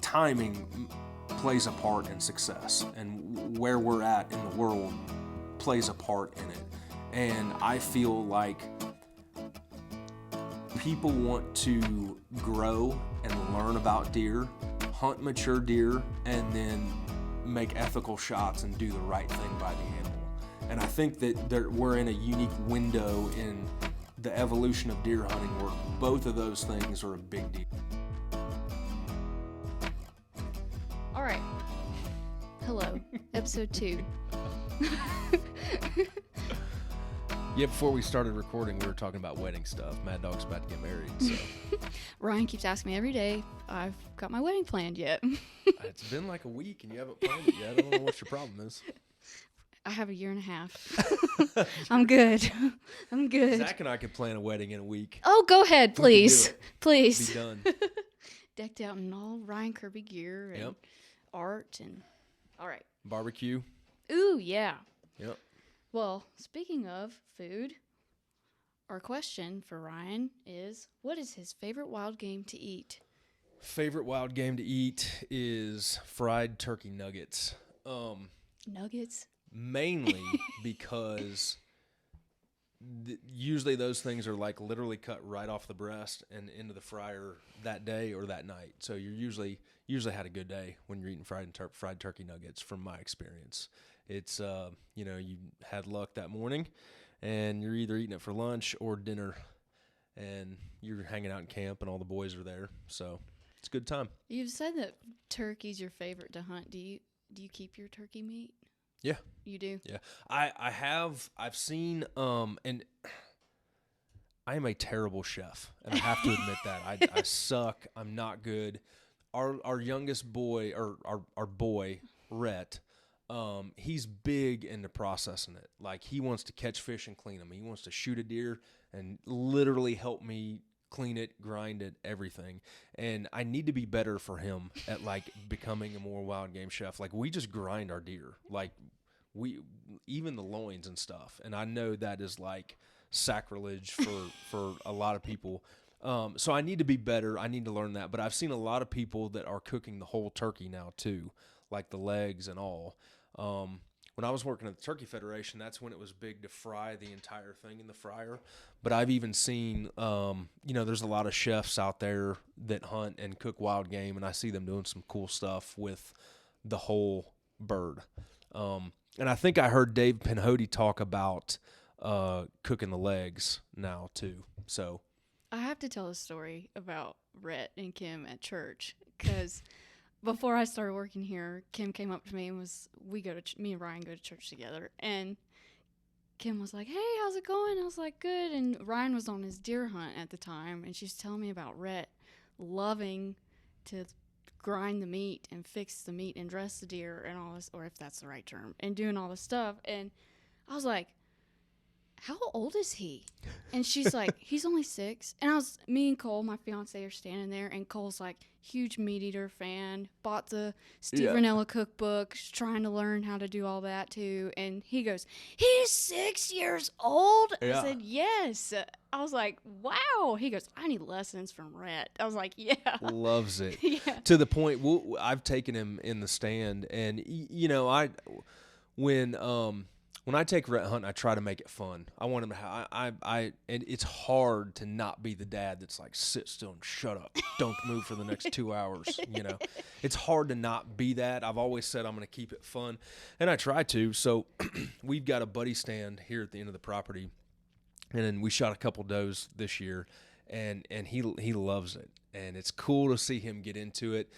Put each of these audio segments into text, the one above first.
timing plays a part in success, and where we're at in the world plays a part in it. And I feel like people want to grow and learn about deer, hunt mature deer, and then make ethical shots and do the right thing by the animal. And I think that we're in a unique window in the evolution of deer hunting where both of those things are a big deal. All right. Hello. Episode 2. Yeah, before we started recording, we were talking about wedding stuff. Mad Dog's about to get married, so. Ryan keeps asking me every day, I've got my wedding planned yet. It's been like a week and you haven't planned it yet. I don't know what your problem is. I have a year and a half. I'm good. I'm good. Zach and I could plan a wedding in a week. Oh, go ahead, please. Please. Be done. Decked out in all Ryan Kirby gear and art and all right. Barbecue. Ooh, yeah. Yep. Well, speaking of food, our question for Ryan is, what is his favorite wild game to eat? Favorite wild game to eat is fried turkey nuggets. Nuggets? Mainly because usually those things are like literally cut right off the breast and into the fryer that day or that night. So you're usually had a good day when you're eating fried turkey nuggets from my experience. It's, you had luck that morning and you're either eating it for lunch or dinner and you're hanging out in camp and all the boys are there. So it's a good time. You've said that turkey's your favorite to hunt. Do you keep your turkey meat? Yeah. You do? Yeah. I've seen, and I am a terrible chef, and I have to admit that. I suck. I'm not good. Our youngest boy, or our boy, Rhett, he's big into processing it. Like, he wants to catch fish and clean them. He wants to shoot a deer and literally help me clean it, grind it, everything. And I need to be better for him at like becoming a more wild game chef. Like, we just grind our deer, like even the loins and stuff. And I know that is like sacrilege for a lot of people. So I need to be better. I need to learn that. But I've seen a lot of people that are cooking the whole turkey now too, like the legs and all. When I was working at the Turkey Federation, that's when it was big to fry the entire thing in the fryer. But I've even seen, there's a lot of chefs out there that hunt and cook wild game, and I see them doing some cool stuff with the whole bird. And I think I heard Dave Pinhody talk about cooking the legs now too. So I have to tell a story about Rhett and Kim at church because before I started working here, Kim came up to me and me and Ryan go to church together, and Kim was like, "Hey, how's it going?" I was like, "Good." And Ryan was on his deer hunt at the time, and she's telling me about Rhett loving to grind the meat and fix the meat and dress the deer and all this, or if that's the right term, and doing all this stuff. And I was like, how old is he? And she's like, he's only 6. And me and Cole, my fiance, are standing there, and Cole's like, huge meat eater fan, bought the Steve Ranella cookbook, trying to learn how to do all that too. And he goes, he's 6 years old? Yeah. I said, yes. I was like, wow. He goes, I need lessons from Rhett. I was like, yeah. Loves it. Yeah. To the point, I've taken him in the stand, and when I take Rhett hunting, I try to make it fun. I want him to and it's hard to not be the dad that's like, sit still and shut up. Don't move for the next 2 hours. It's hard to not be that. I've always said I'm going to keep it fun, and I try to. So we've got a buddy stand here at the end of the property, and then we shot a couple does this year, and he loves it, and it's cool to see him get into it.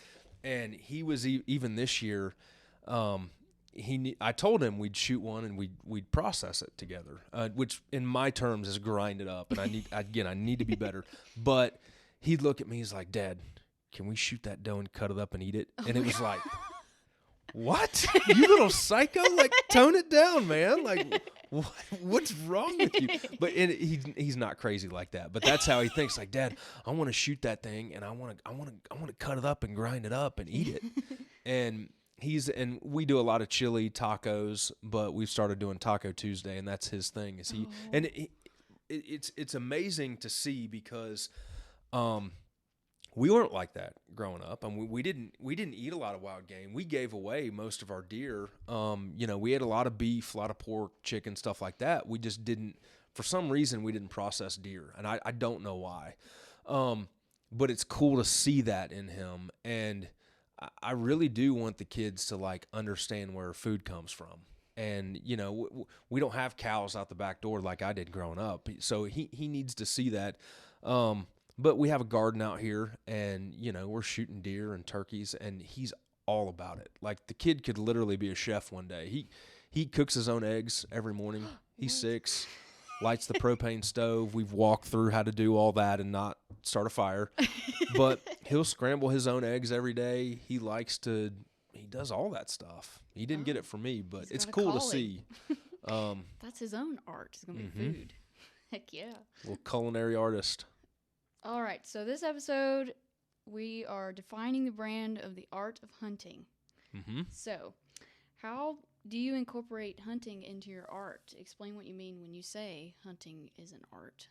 And he was even this year. I told him we'd shoot one and we'd process it together, which in my terms is grind it up. And I need to be better. But he'd look at me, he's like, "Dad, can we shoot that doe and cut it up and eat it?" And it was like, "What? You little psycho! Like, tone it down, man! Like, what's wrong with you?" But he's not crazy like that. But that's how he thinks. Like, "Dad, I want to shoot that thing and I want to cut it up and grind it up and eat it." And we do a lot of chili tacos, but we've started doing Taco Tuesday, and that's his thing. It's amazing to see because we weren't like that growing up, and we didn't eat a lot of wild game. We gave away most of our deer. We ate a lot of beef, a lot of pork, chicken, stuff like that. We just didn't, for some reason, we didn't process deer, and I don't know why. But it's cool to see that in him, and I really do want the kids to like understand where food comes from. And we don't have cows out the back door like I did growing up, so he needs to see that. But we have a garden out here, and we're shooting deer and turkeys, and he's all about it. Like, the kid could literally be a chef one day. He cooks his own eggs every morning. He's 6, lights the propane stove. We've walked through how to do all that and not start a fire. But he'll scramble his own eggs every day. He does all that stuff. He didn't get it from me, but it's cool to see. That's his own art. It's going to be food. Heck yeah. Little culinary artist. All right, so this episode, we are defining the brand of the art of hunting. Mm-hmm. So, how do you incorporate hunting into your art? Explain what you mean when you say hunting is an art.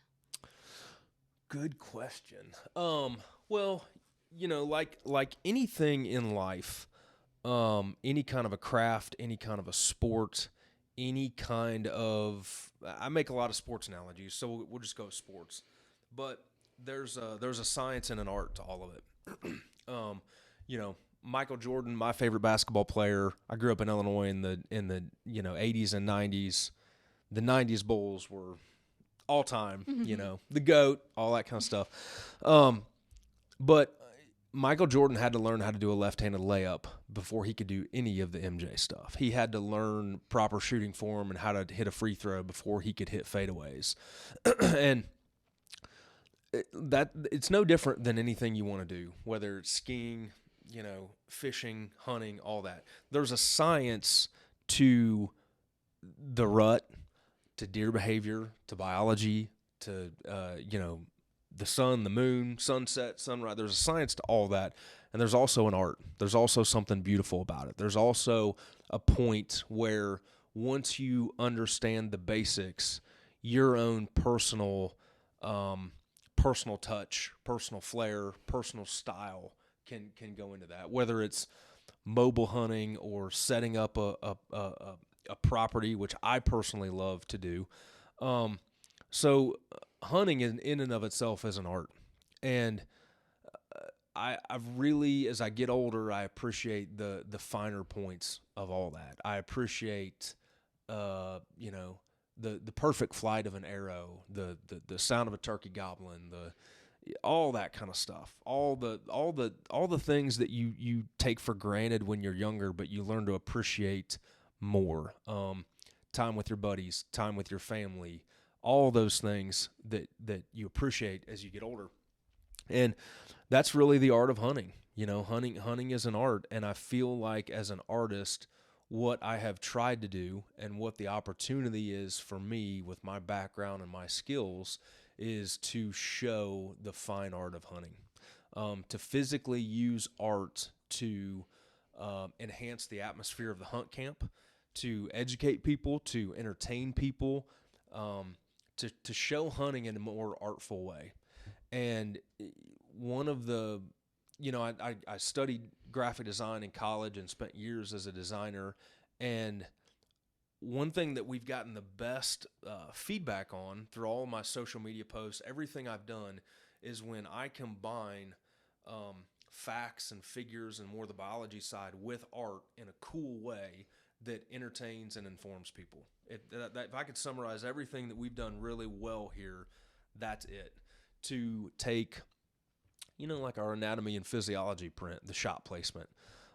Good question. Well, like anything in life, any kind of a craft, any kind of a sport, any kind of, I make a lot of sports analogies, so we'll just go with sports. But there's a science and an art to all of it. Michael Jordan, my favorite basketball player. I grew up in Illinois in the 80s and 90s. The 90s Bulls were all time, the GOAT, all that kind of stuff. But Michael Jordan had to learn how to do a left-handed layup before he could do any of the MJ stuff. He had to learn proper shooting form and how to hit a free throw before he could hit fadeaways. And that it's no different than anything you want to do, whether it's skiing, fishing, hunting, all that. There's a science to the rut, to deer behavior, to biology, to the sun, the moon, sunset, sunrise. There's a science to all that, and there's also an art. There's also something beautiful about it. There's also a point where once you understand the basics, your own personal touch, personal flair, personal style can go into that. Whether it's mobile hunting or setting up a property, which I personally love to do. So hunting in and of itself is an art, and I've really, as I get older, I appreciate the finer points of all that. I appreciate the perfect flight of an arrow, the sound of a turkey gobbling, all that kind of stuff, all the things that you take for granted when you're younger, but you learn to appreciate more. Time with your buddies, time with your family, all those things that you appreciate as you get older, and that's really the art of hunting. Hunting is an art, and I feel like as an artist, what I have tried to do and what the opportunity is for me with my background and my skills is to show the fine art of hunting, to physically use art to enhance the atmosphere of the hunt camp, to educate people, to entertain people, to show hunting in a more artful way. And one of the, I studied graphic design in college and spent years as a designer. And one thing that we've gotten the best feedback on through all my social media posts, everything I've done, is when I combine facts and figures and more the biology side with art in a cool way that entertains and informs people. If I could summarize everything that we've done really well here, that's it. To take, like our anatomy and physiology print, the shot placement.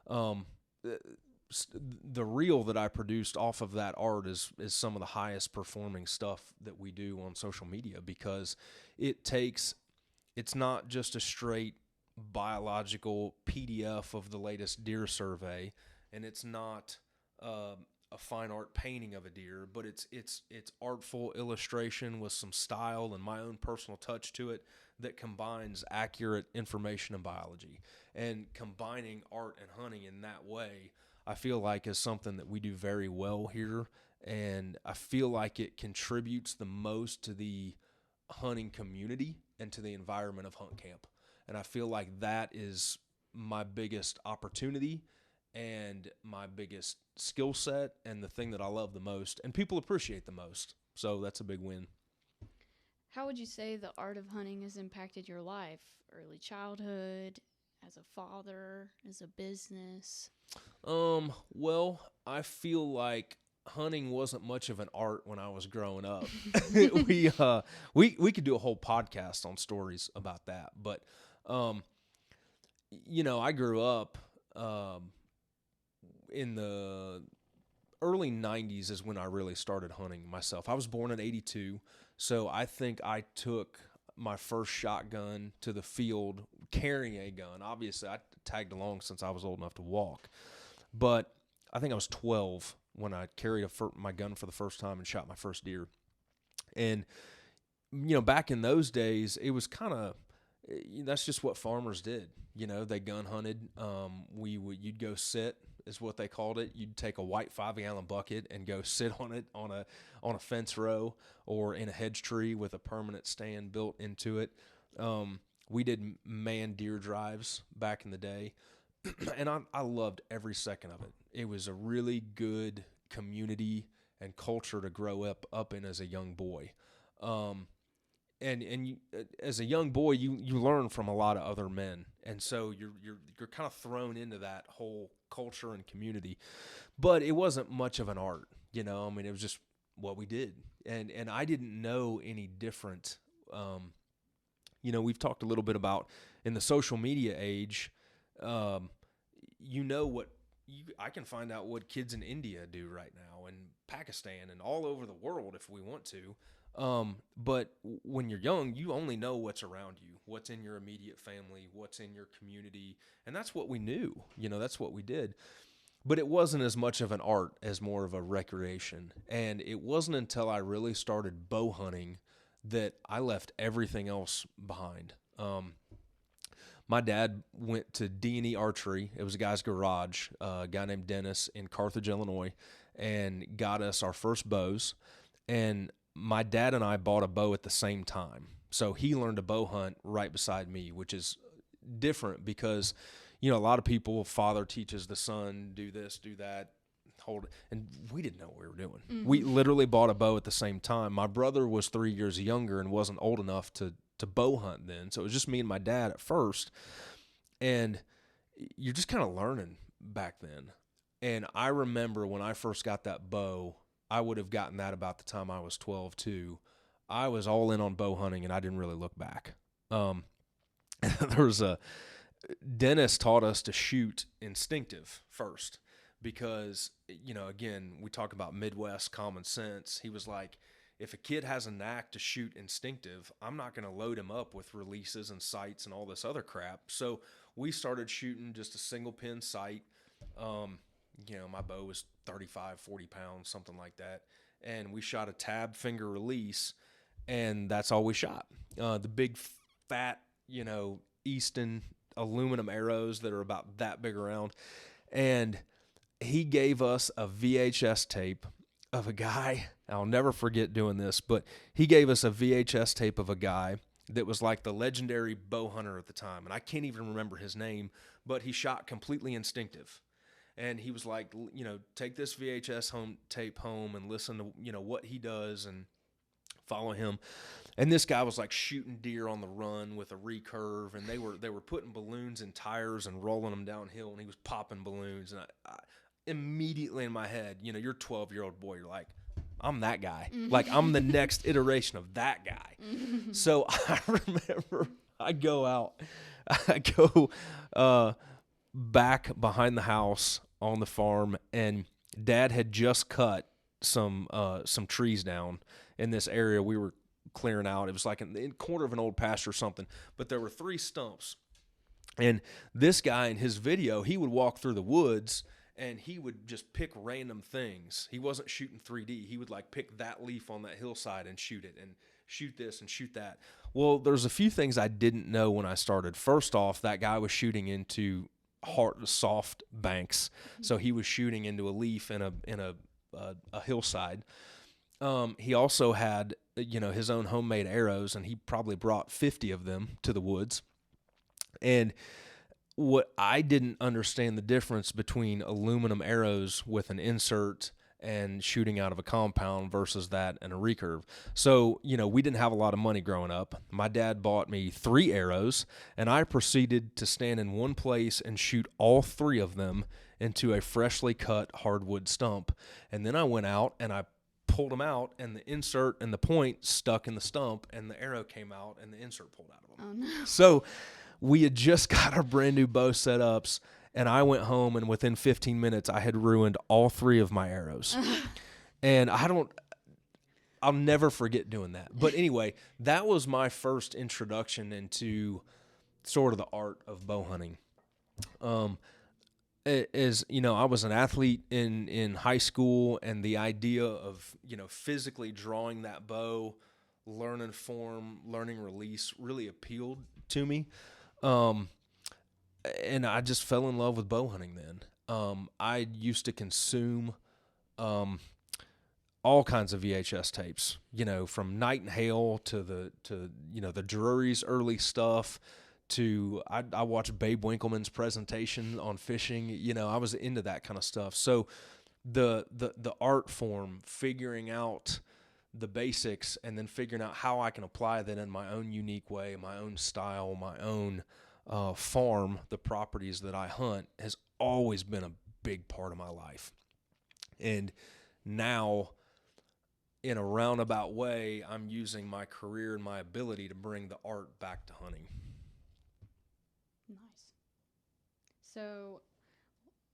The reel that I produced off of that art is some of the highest performing stuff that we do on social media, because it's not just a straight biological PDF of the latest deer survey, and it's not a fine art painting of a deer, but it's artful illustration with some style and my own personal touch to it that combines accurate information and biology. And combining art and hunting in that way, I feel like is something that we do very well here, and I feel like it contributes the most to the hunting community and to the environment of hunt camp. And I feel like that is my biggest opportunity and my biggest skill set and the thing that I love the most and people appreciate the most. So that's a big win. How would you say the art of hunting has impacted your life? Early childhood, as a father, as a business? Well, I feel like hunting wasn't much of an art when I was growing up. We could do a whole podcast on stories about that, but I grew up in the early 90s is when I really started hunting myself. I was born in 82, so I think I took my first shotgun to the field carrying a gun. Obviously, I tagged along since I was old enough to walk, but I think I was 12 when I carried my gun for the first time and shot my first deer. And, back in those days, it was kind of, that's just what farmers did. They gun hunted. You'd go sit, is what they called it. You'd take a white 5-gallon bucket and go sit on it on a fence row or in a hedge tree with a permanent stand built into it. We did manned deer drives back in the day, and I loved every second of it. It was a really good community and culture to grow up in as a young boy. And you, as a young boy, you learn from a lot of other men, and so you're kind of thrown into that whole culture and community. But it wasn't much of an art, it was just what we did, and I didn't know any different. We've talked a little bit about in the social media age. I can find out what kids in India do right now, and Pakistan, and all over the world if we want to. But when you're young, you only know what's around you, what's in your immediate family, what's in your community. And that's what we knew, that's what we did. But it wasn't as much of an art as more of a recreation. And it wasn't until I really started bow hunting that I left everything else behind. My dad went to D&E Archery. It was a guy's garage, a guy named Dennis in Carthage, Illinois, and got us our first bows. And my dad and I bought a bow at the same time. So he learned to bow hunt right beside me, which is different because, a lot of people, father teaches the son, do this, do that, hold it. And we didn't know what we were doing. Mm-hmm. We literally bought a bow at the same time. My brother was 3 years younger and wasn't old enough to bow hunt then. So it was just me and my dad at first. And you're just kind of learning back then. And I remember when I first got that bow, I would have gotten that about the time I was 12 too. I was all in on bow hunting and I didn't really look back. Dennis taught us to shoot instinctive first because, again, we talk about Midwest common sense. He was like, if a kid has a knack to shoot instinctive, I'm not going to load him up with releases and sights and all this other crap. So we started shooting just a single pin sight. My bow was 35, 40 pounds, something like that. And we shot a tab finger release, and that's all we shot. The big, fat, Easton aluminum arrows that are about that big around. And he gave us a VHS tape of a guy. I'll never forget doing this, but he gave us a VHS tape of a guy that was like the legendary bow hunter at the time. And I can't even remember his name, but he shot completely instinctive. And he was like, take this VHS tape home and listen to, what he does and follow him. And this guy was like shooting deer on the run with a recurve, and they were putting balloons in tires and rolling them downhill, and he was popping balloons. And I immediately in my head, you're a 12-year-old boy, you're like, I'm that guy. Mm-hmm. Like, I'm the next iteration of that guy. Mm-hmm. So I remember I go back behind the house on the farm, and Dad had just cut some trees down in this area we were clearing out. It was like in the corner of an old pasture or something, but there were 3 stumps. And this guy in his video, he would walk through the woods and he would just pick random things. He wasn't shooting 3D. He would like pick that leaf on that hillside and shoot it, and shoot this and shoot that. Well, there's a few things I didn't know when I started. First off, that guy was shooting into hard, soft banks. So he was shooting into a leaf in a hillside. He also had, his own homemade arrows, and he probably brought 50 of them to the woods. And what I didn't understand the difference between aluminum arrows with an insert and shooting out of a compound versus that and a recurve. So, we didn't have a lot of money growing up. My dad bought me 3 arrows, and I proceeded to stand in one place and shoot all 3 of them into a freshly cut hardwood stump. And then I went out and I pulled them out, and the insert and the point stuck in the stump, and the arrow came out and the insert pulled out of them. Oh, no. So we had just got our brand new bow setups, and I went home, and within 15 minutes, I had ruined all 3 of my arrows. And I'll never forget doing that. But anyway, that was my first introduction into sort of the art of bow hunting. I was an athlete in high school, and the idea of, physically drawing that bow, learning form, learning release really appealed to me. And I just fell in love with bow hunting then. I used to consume all kinds of VHS tapes, from Night and Hail to the Drury's early stuff to I watched Babe Winkleman's presentation on fishing. I was into that kind of stuff. So the art form, figuring out the basics and then figuring out how I can apply that in my own unique way, my own style, my own farm, the properties that I hunt, has always been a big part of my life. And now, in a roundabout way, I'm using my career and my ability to bring the art back to hunting. Nice. So,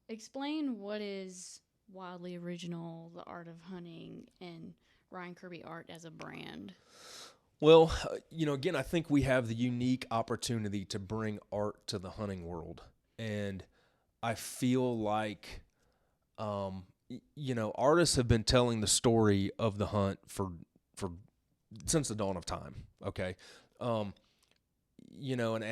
explain what is Wildly Original, the art of hunting, and Ryan Kirby Art as a brand. Well, again, I think we have the unique opportunity to bring art to the hunting world. And I feel like, artists have been telling the story of the hunt for since the dawn of time. Okay. And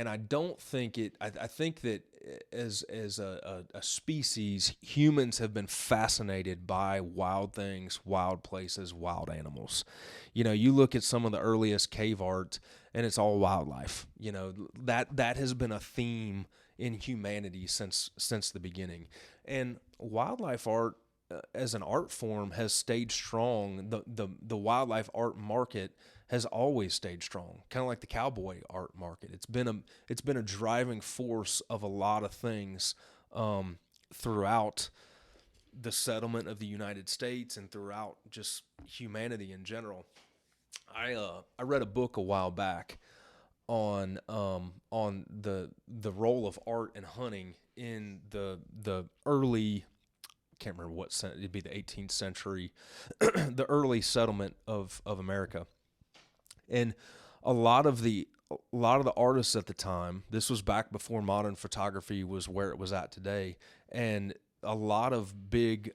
I don't think I think that as a species, humans have been fascinated by wild things, wild places, wild animals. You look at some of the earliest cave art, and it's all wildlife. That has been a theme in humanity since the beginning. And wildlife art, as an art form, has stayed strong. The wildlife art market has always stayed strong, kind of like the cowboy art market. It's been a driving force of a lot of things throughout the settlement of the United States and throughout just humanity in general. I read a book a while back on the role of art and hunting in the early, can't remember what it'd be, the 18th century, the early settlement of America. And a lot of the artists at the time, this was back before modern photography was where it was at today, and a lot of big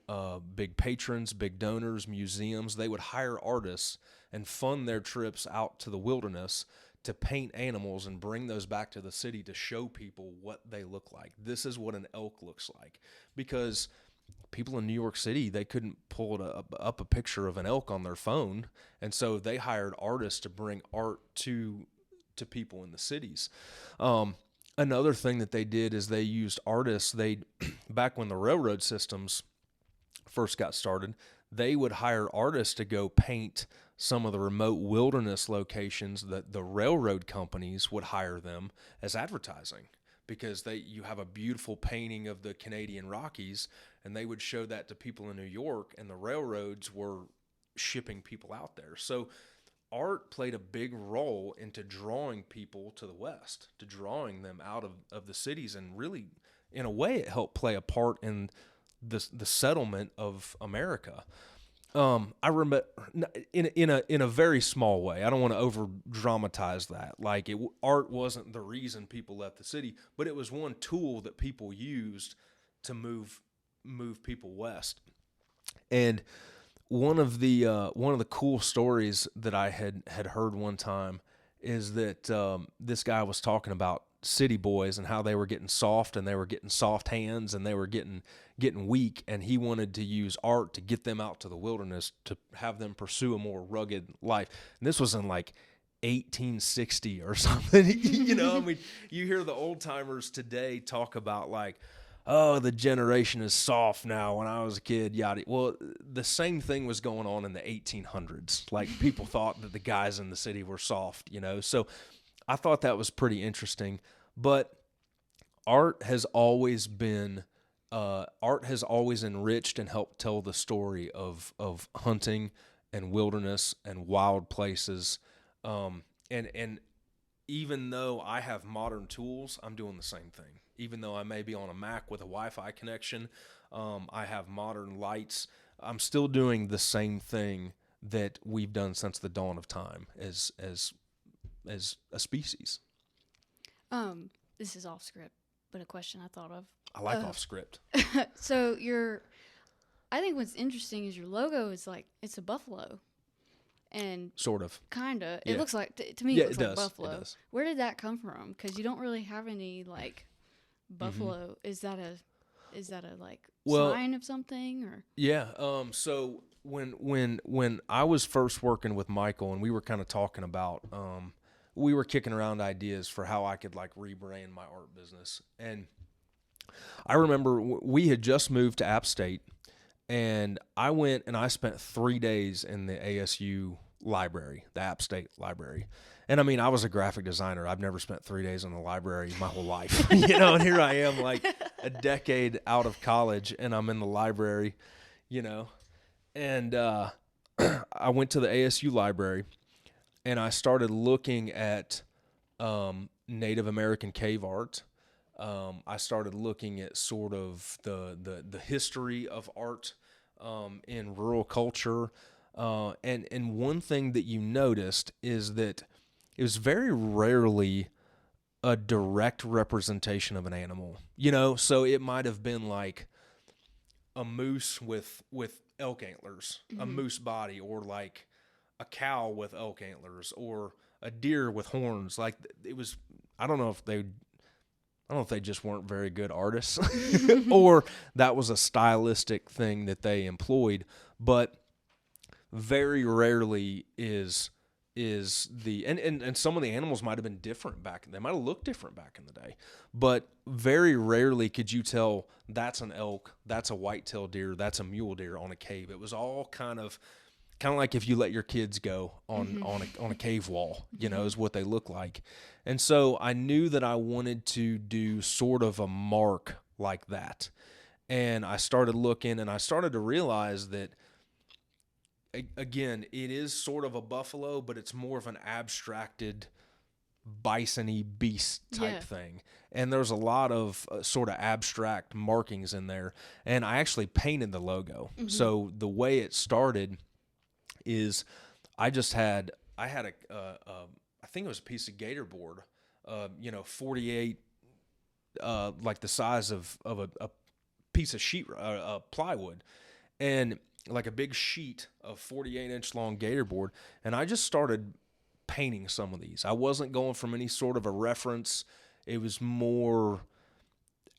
patrons, big donors, museums, they would hire artists and fund their trips out to the wilderness to paint animals and bring those back to the city to show people what they look like. This is what an elk looks like. Because people in New York City, they couldn't pull up a picture of an elk on their phone, and so they hired artists to bring art to people in the cities. Another thing that they did is they used artists. Back when the railroad systems first got started, they would hire artists to go paint some of the remote wilderness locations that the railroad companies would hire them as advertising. Because you have a beautiful painting of the Canadian Rockies, and they would show that to people in New York, and the railroads were shipping people out there. So art played a big role into drawing people to the West, to drawing them out of the cities, and really, in a way, it helped play a part in the settlement of America. I remember in a very small way. I don't want to over dramatize that. Like art wasn't the reason people left the city, but it was one tool that people used to move people west. And one of the cool stories that I had heard one time is that this guy was talking about city boys and how they were getting soft, and they were getting soft hands, and they were getting weak, and he wanted to use art to get them out to the wilderness to have them pursue a more rugged life. And this was in like 1860 or something. You know, I mean, you hear the old timers today talk about like, oh, the generation is soft now. When I was a kid, yada. Well, the same thing was going on in the 1800s. Like, people thought that the guys in the city were soft, you know. So I thought that was pretty interesting. But art has always enriched and helped tell the story of hunting and wilderness and wild places. And even though I have modern tools, I'm doing the same thing. Even though I may be on a Mac with a Wi-Fi connection, I have modern lights, I'm still doing the same thing that we've done since the dawn of time as a species. This is off script, but a question I thought of. I like off script. So I think what's interesting is your logo is like, it's a buffalo. And sort of. Kinda. Yeah. It looks like, to me, Yeah, it looks it like does. buffalo. It does. Where did that come from? Because you don't really have any, like, buffalo. Is that a like, sign of something, or? Yeah. So when I was first working with Michael and we were kind of talking about, we were kicking around ideas for how I could like rebrand my art business. And I remember we had just moved to App State, and I went and I spent 3 days in the ASU library, the App State library. And I mean, I was a graphic designer. I've never spent 3 days in the library my whole life, you know, and here I am like a decade out of college and I'm in the library, you know, and I went to the ASU library and I started looking at Native American cave art. I started looking at sort of the history of art in rural culture. And one thing that you noticed is that it was very rarely a direct representation of an animal, you know? So it might have been like a moose with elk antlers, a moose body, or like a cow with elk antlers, or a deer with horns. Like, it was, I don't know if they just weren't very good artists or that was a stylistic thing that they employed, but very rarely is the, and some of the animals might have been different they might have looked different back in the day, but very rarely could you tell that's an elk, that's a white-tailed deer, that's a mule deer on a cave. It was all kind of like if you let your kids go on a cave wall, you know, is what they look like. And so I knew that I wanted to do sort of a mark like that. And I started looking and I started to realize that, again, it is sort of a buffalo, but it's more of an abstracted bison-y beast type thing. And there's a lot of sort of abstract markings in there. And I actually painted the logo. So the way it started is I had I think it was a piece of gator board, 48, like the size of a piece of sheet, plywood, and like a big sheet of 48-inch long gator board. And I just started painting some of these. I wasn't going from any sort of a reference. It was more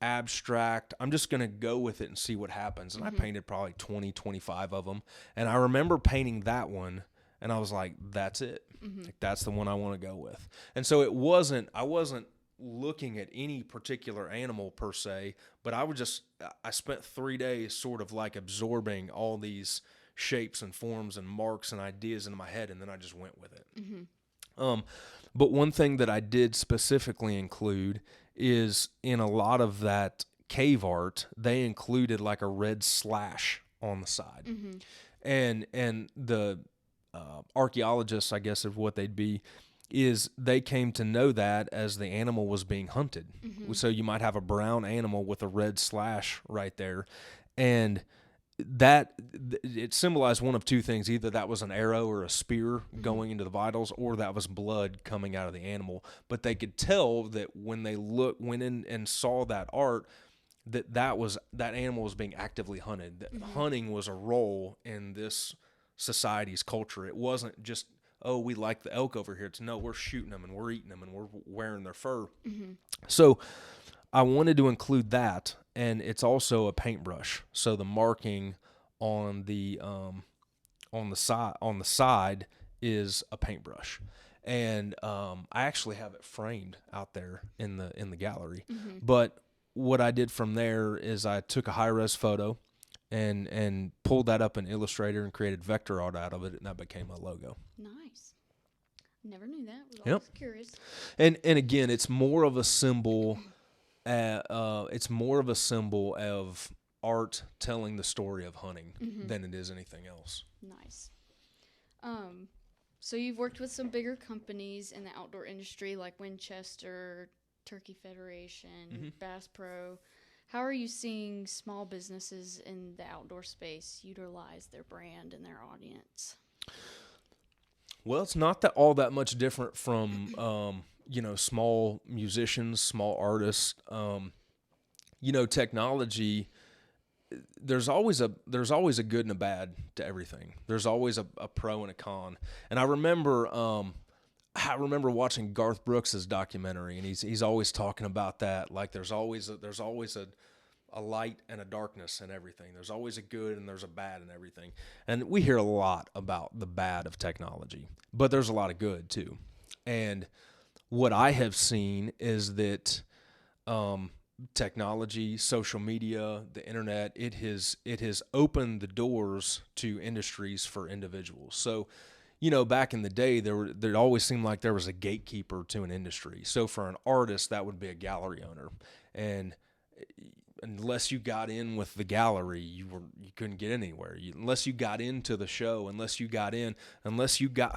abstract. I'm just going to go with it and see what happens. And I painted probably 20, 25 of them. And I remember painting that one and I was like, that's it. Like, that's the one I want to go with. And so I wasn't looking at any particular animal per se, but I spent 3 days sort of like absorbing all these shapes and forms and marks and ideas into my head. And then I just went with it. But one thing that I did specifically include is in a lot of that cave art, they included like a red slash on the side. And the archaeologists, I guess, of what they'd be, is they came to know that as the animal was being hunted. So you might have a brown animal with a red slash right there. And that it symbolized one of two things: either that was an arrow or a spear going into the vitals, or that was blood coming out of the animal. But they could tell that when they went in and saw that art, that animal was being actively hunted. That hunting was a role in this society's culture. It wasn't just, oh, we like the elk over here. It's no, we're shooting them and we're eating them and we're wearing their fur. So I wanted to include that, and it's also a paintbrush. So the marking on the side is a paintbrush, And I actually have it framed out there in the gallery. But what I did from there is I took a high-res photo and pulled that up in Illustrator and created vector art out of it, and that became my logo. Nice. Never knew that. Was Yep. always curious. And again, it's more of a symbol. It's more of a symbol of art telling the story of hunting than it is anything else. Nice. So you've worked with some bigger companies in the outdoor industry like Winchester, Turkey Federation, Bass Pro. How are you seeing small businesses in the outdoor space utilize their brand and their audience? Well, it's not all that much different from small musicians, small artists. Technology. There's always a good and a bad to everything. There's always a pro and a con. And I remember watching Garth Brooks's documentary, and he's always talking about that. Like there's always a light and a darkness in everything. There's always a good and there's a bad in everything. And we hear a lot about the bad of technology, but there's a lot of good too. And what I have seen is that technology, social media, the internet, it has opened the doors to industries for individuals. So, back in the day, there always seemed like there was a gatekeeper to an industry. So for an artist, that would be a gallery owner, and unless you got in with the gallery, you couldn't get anywhere. Unless you got into the show, unless you got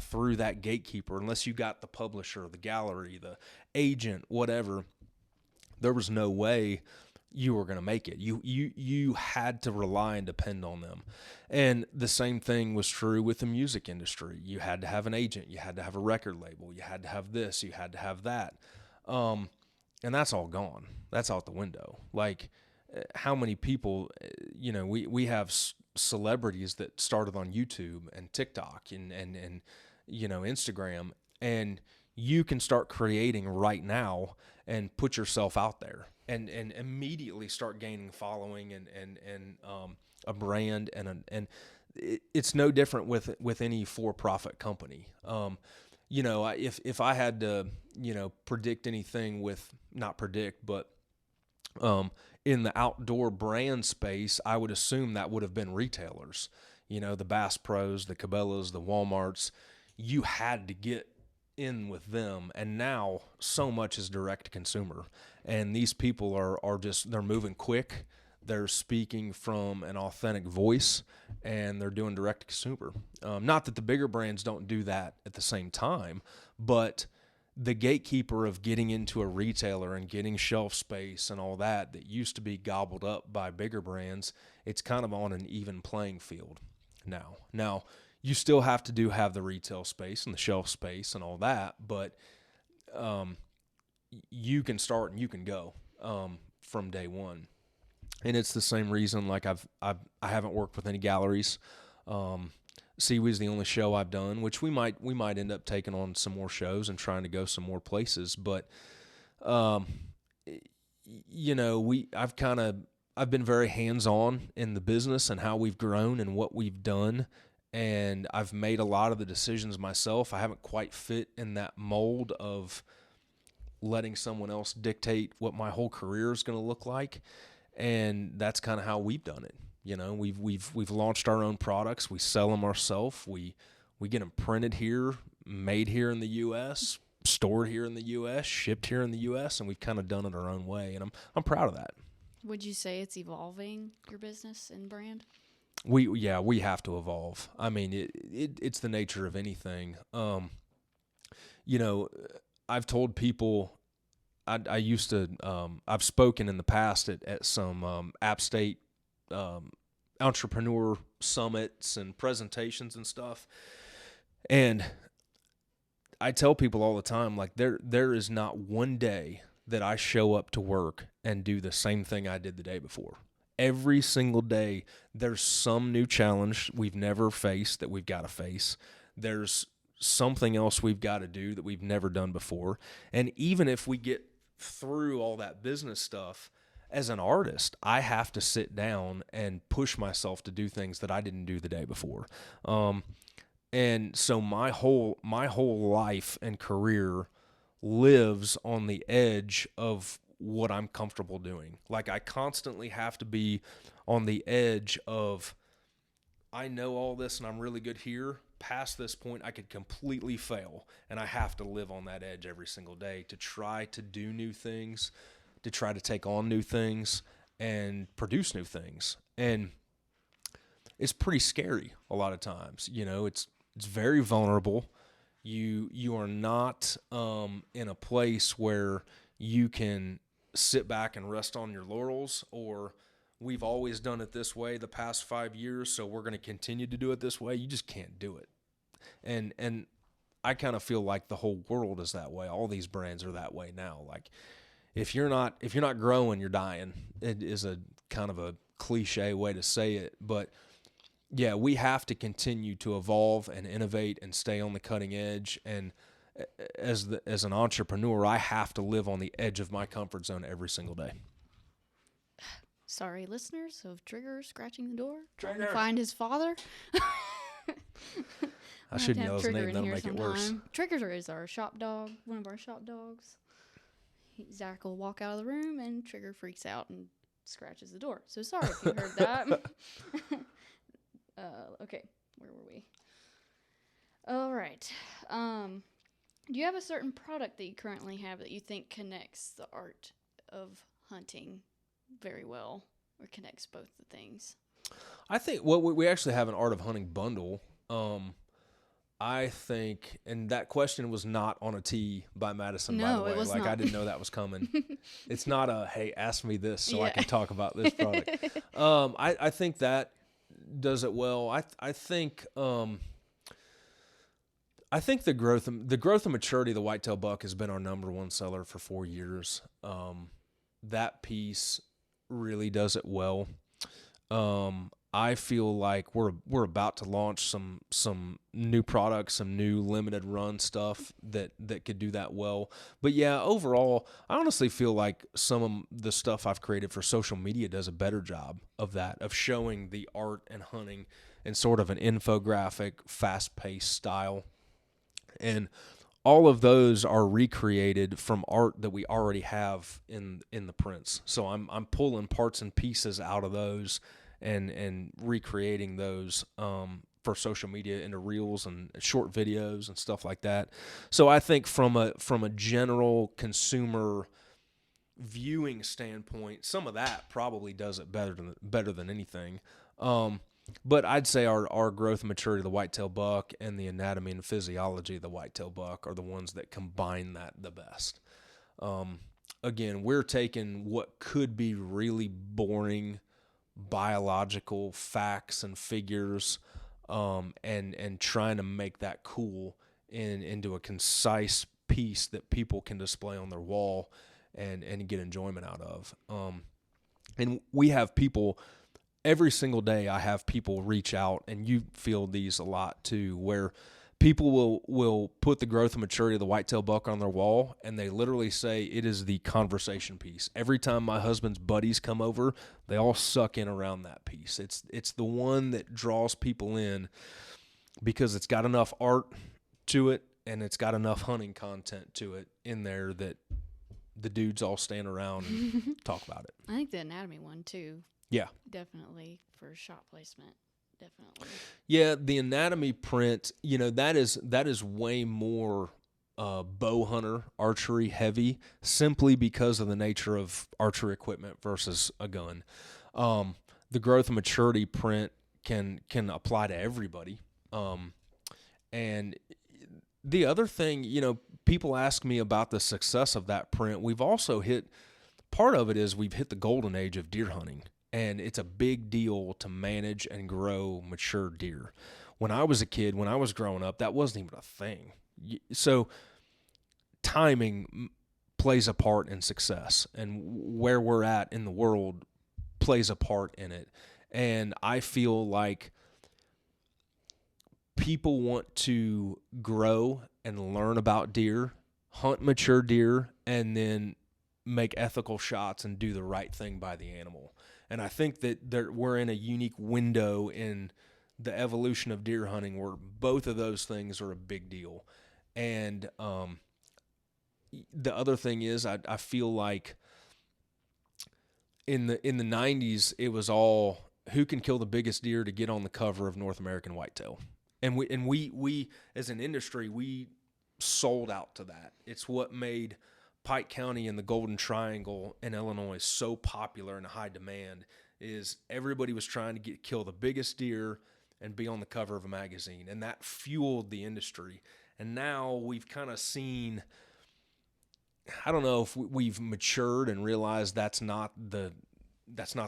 through that gatekeeper, unless you got the publisher, the gallery, the agent, whatever, there was no way you were going to make it. You had to rely and depend on them. And the same thing was true with the music industry. You had to have an agent. You had to have a record label. You had to have this. You had to have that. And that's all gone. That's out the window. Like, how many people, we have celebrities that started on YouTube and TikTok and Instagram, and you can start creating right now and put yourself out there and immediately start gaining following and a brand and it's no different with any for-profit company. If I had to, predict anything in the outdoor brand space, I would assume that would have been retailers, the Bass Pros, the Cabela's, the Walmarts. You had to get in with them, and now so much is direct to consumer, and these people they're moving quick, they're speaking from an authentic voice, and they're doing direct to consumer. Not that the bigger brands don't do that at the same time, but the gatekeeper of getting into a retailer and getting shelf space and all that used to be gobbled up by bigger brands, it's kind of on an even playing field now. Now, you still have to have the retail space and the shelf space and all that, but you can start and you can go from day one. And it's the same reason, like I haven't worked with any galleries. Seaweed's the only show I've done, which we might end up taking on some more shows and trying to go some more places. But, I've been very hands-on in the business and how we've grown and what we've done. And I've made a lot of the decisions myself. I haven't quite fit in that mold of letting someone else dictate what my whole career is going to look like. And that's kind of how we've done it. We've launched our own products. We sell them ourselves. We get them printed here, made here in the U.S., stored here in the U.S., shipped here in the U.S., and we've kind of done it our own way. And I'm proud of that. Would you say it's evolving your business and brand? We have to evolve. I mean, it's the nature of anything. I've told people. I used to, I've spoken in the past at some App State entrepreneur summits and presentations and stuff. And I tell people all the time, like, there is not one day that I show up to work and do the same thing I did the day before. Every single day, there's some new challenge we've never faced that we've got to face. There's something else we've got to do that we've never done before. And even if we get through all that business stuff, as an artist, I have to sit down and push myself to do things that I didn't do the day before. And so my whole life and career lives on the edge of what I'm comfortable doing. Like I constantly have to be on the edge of, I know all this and I'm really good here. Past this point, I could completely fail, and I have to live on that edge every single day to try to do new things, to try to take on new things and produce new things. And it's pretty scary a lot of times. You know, it's very vulnerable. You are not in a place where you can sit back and rest on your laurels, or we've always done it this way the past 5 years, so we're going to continue to do it this way. You just can't do it. And I kind of feel like the whole world is that way. All these brands are that way now. Like if you're not growing, you're dying. It is a kind of a cliche way to say it, but yeah, we have to continue to evolve and innovate and stay on the cutting edge. And as an entrepreneur, I have to live on the edge of my comfort zone every single day. Sorry, listeners of Trigger scratching the door, trying to find his father. I shouldn't yell his name, that'll make it worse. Trigger is our shop dog, one of our shop dogs. Zach will walk out of the room and Trigger freaks out and scratches the door. So sorry if you heard that. Okay, where were we? All right. Do you have a certain product that you currently have that you think connects the art of hunting very well, or connects both the things? I think we actually have an Art of Hunting bundle. I think, and that question was not on a tee by Madison, by the way. It was like not. I didn't know that was coming. It's not a, hey, ask me this so I can talk about this product. I think that does it well. I think the growth and maturity of the whitetail buck has been our number one seller for 4 years. That piece really does it well. I feel like we're about to launch some new products, some new limited run stuff that could do that well. But yeah, overall, I honestly feel like some of the stuff I've created for social media does a better job of that, of showing the art and hunting in sort of an infographic, fast-paced style. And all of those are recreated from art that we already have in the prints. So I'm pulling parts and pieces out of those and recreating those for social media into reels and short videos and stuff like that. So I think from a general consumer viewing standpoint, some of that probably does it better than anything. But I'd say our growth and maturity of the whitetail buck and the anatomy and physiology of the whitetail buck are the ones that combine that the best. Again, we're taking what could be really boring biological facts and figures and trying to make that cool into a concise piece that people can display on their wall and get enjoyment out of. And we have people every single day. I have people reach out, and you feel these a lot too, where people will put the growth and maturity of the whitetail buck on their wall, and they literally say it is the conversation piece. Every time my husband's buddies come over, they all suck in around that piece. It's the one that draws people in because it's got enough art to it, and it's got enough hunting content to it in there that the dudes all stand around and talk about it. I think the anatomy one too. Yeah. Definitely for shot placement. Definitely. Yeah, the anatomy print, that is way more bow hunter archery heavy, simply because of the nature of archery equipment versus a gun. The growth and maturity print can apply to everybody. And the other thing, people ask me about the success of that print. We've also part of it is we've hit the golden age of deer hunting. And it's a big deal to manage and grow mature deer. When I was a kid, when I was growing up, that wasn't even a thing. So timing plays a part in success, and where we're at in the world plays a part in it. And I feel like people want to grow and learn about deer, hunt mature deer, and then make ethical shots and do the right thing by the animal. And I think that we're in a unique window in the evolution of deer hunting, where both of those things are a big deal. And the other thing is, I feel like in the 90s, it was all who can kill the biggest deer to get on the cover of North American Whitetail. And we as an industry, we sold out to that. It's what made Pike County and the Golden Triangle in Illinois so popular and high demand, is everybody was trying to kill the biggest deer and be on the cover of a magazine. And that fueled the industry. And now we've kind of seen, I don't know if we've matured and realized that's not the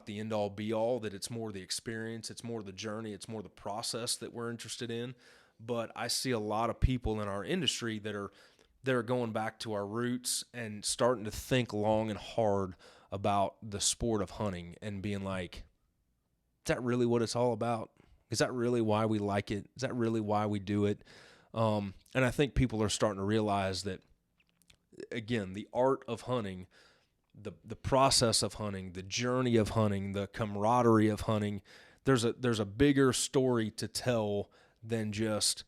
end all be all, that it's more the experience, it's more the journey, it's more the process that we're interested in. But I see a lot of people in our industry that are going back to our roots and starting to think long and hard about the sport of hunting and being like, is that really what it's all about? Is that really why we like it? Is that really why we do it? And I think people are starting to realize that, again, the art of hunting, the process of hunting, the journey of hunting, the camaraderie of hunting, there's a bigger story to tell than just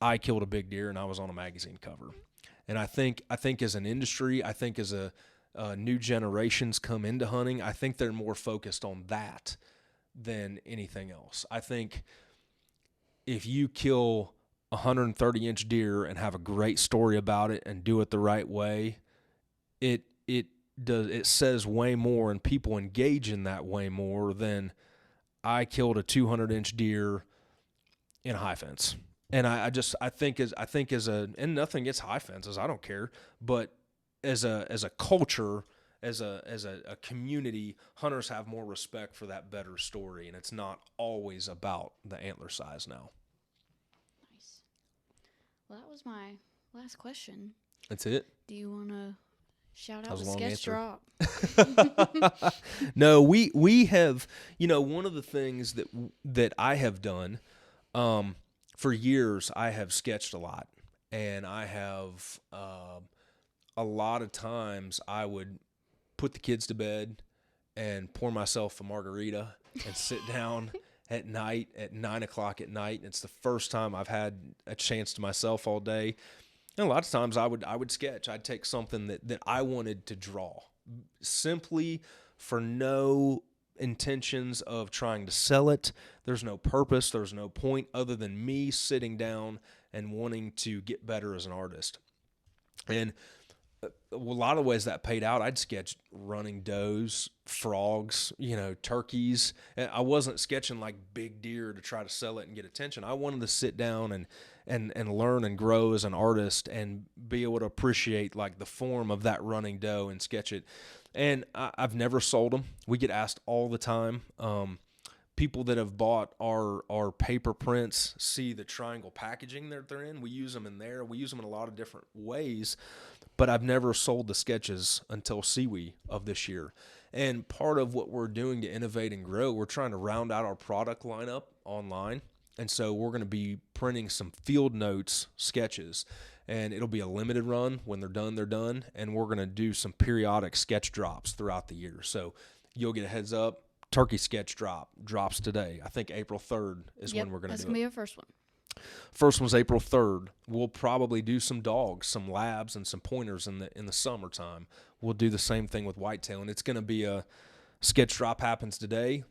I killed a big deer and I was on a magazine cover. And I think as an industry, I think as new generations come into hunting, I think they're more focused on that than anything else. I think if you kill a 130-inch deer and have a great story about it and do it the right way, it says way more, and people engage in that way more than I killed a 200-inch deer in a high fence. And I think as and nothing against high fences, I don't care, but as a culture, as a community, hunters have more respect for that better story, and it's not always about the antler size now. Nice. Well, that was my last question. That's it? Do you want to shout That out was the a long sketch answer. drop? No, we have, one of the things that I have done, for years, I have sketched a lot, and I have, a lot of times I would put the kids to bed and pour myself a margarita and sit down at night at 9:00 at night. And it's the first time I've had a chance to myself all day. And a lot of times I would sketch. I'd take something that I wanted to draw, simply for no intentions of trying to sell it. There's no purpose. There's no point other than me sitting down and wanting to get better as an artist. And a lot of ways that paid out. I'd sketch running does, frogs, turkeys. I wasn't sketching like big deer to try to sell it and get attention. I wanted to sit down and learn and grow as an artist and be able to appreciate like the form of that running doe and sketch it. And I've never sold them. We get asked all the time. People that have bought our paper prints see the triangle packaging that they're in. We use them in there. We use them in a lot of different ways, but I've never sold the sketches until SeaWee of this year. And part of what we're doing to innovate and grow, we're trying to round out our product lineup online. And so we're going to be printing some field notes sketches, and it'll be a limited run. When they're done. And we're going to do some periodic sketch drops throughout the year. So you'll get a heads up. Turkey sketch drops today. I think April 3rd is when we're going to do it. That's going to be our first one. First one's April 3rd. We'll probably do some dogs, some labs, and some pointers in the summertime. We'll do the same thing with whitetail, and it's going to be a sketch drop happens today.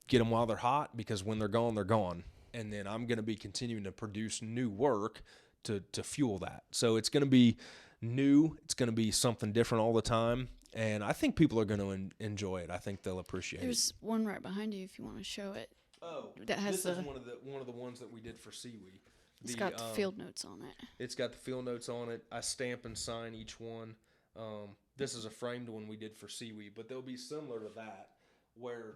Get them while they're hot, because when they're gone, they're gone. And then I'm going to be continuing to produce new work to fuel that. So it's going to be new. It's going to be something different all the time. And I think people are going to enjoy it. I think they'll appreciate it. There's one right behind you if you want to show it. Oh, that has this is one of the ones that we did for SeaWee. It's got the field notes on it. It's got the field notes on it. I stamp and sign each one. This is a framed one we did for SeaWee, but they'll be similar to that, where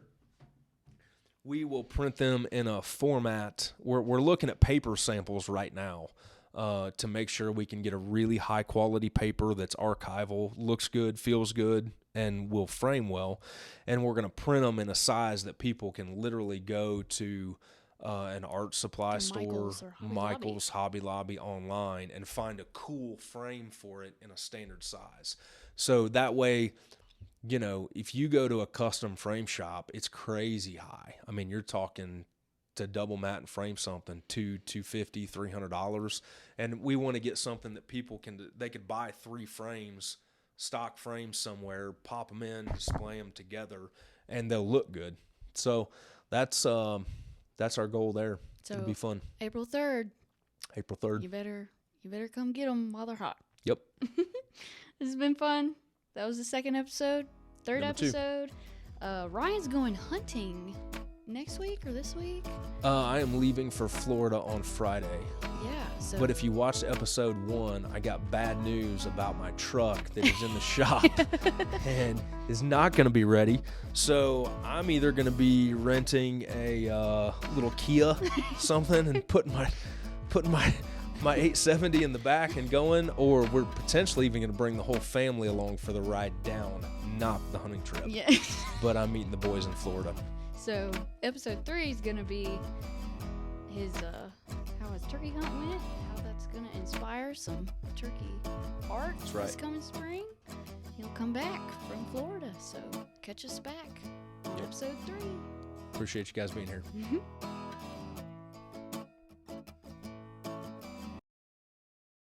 we will print them in a format. We're looking at paper samples right now to make sure we can get a really high quality paper that's archival, looks good, feels good, and will frame well. And we're going to print them in a size that people can literally go to an art supply store, Michael's, Hobby Lobby online, and find a cool frame for it in a standard size. So that way, if you go to a custom frame shop, it's crazy high. I mean, you're talking to double mat and frame something, $250, $300, and we want to get something that people they could buy 3 frames, stock frames somewhere, pop them in, display them together, and they'll look good. So that's our goal there. So it'll be fun. April 3rd. April 3rd. You better come get them while they're hot. Yep. This has been fun. That was the 2nd episode. 3rd Number 2. episode. Ryan's going hunting next week or this week. I am leaving for Florida on Friday. Yeah. So. But if you watched episode 1, I got bad news about my truck that is in the shop and is not going to be ready. So I'm either going to be renting a little Kia something and putting my 870 in the back and going, or we're potentially even going to bring the whole family along for the ride down, not the hunting trip. Yeah. But I'm meeting the boys in Florida. So episode 3 is gonna be his how his turkey hunt went, how that's gonna inspire some turkey art this coming spring. He'll come back from Florida, so catch us back. Episode 3. Appreciate you guys being here. Mm-hmm.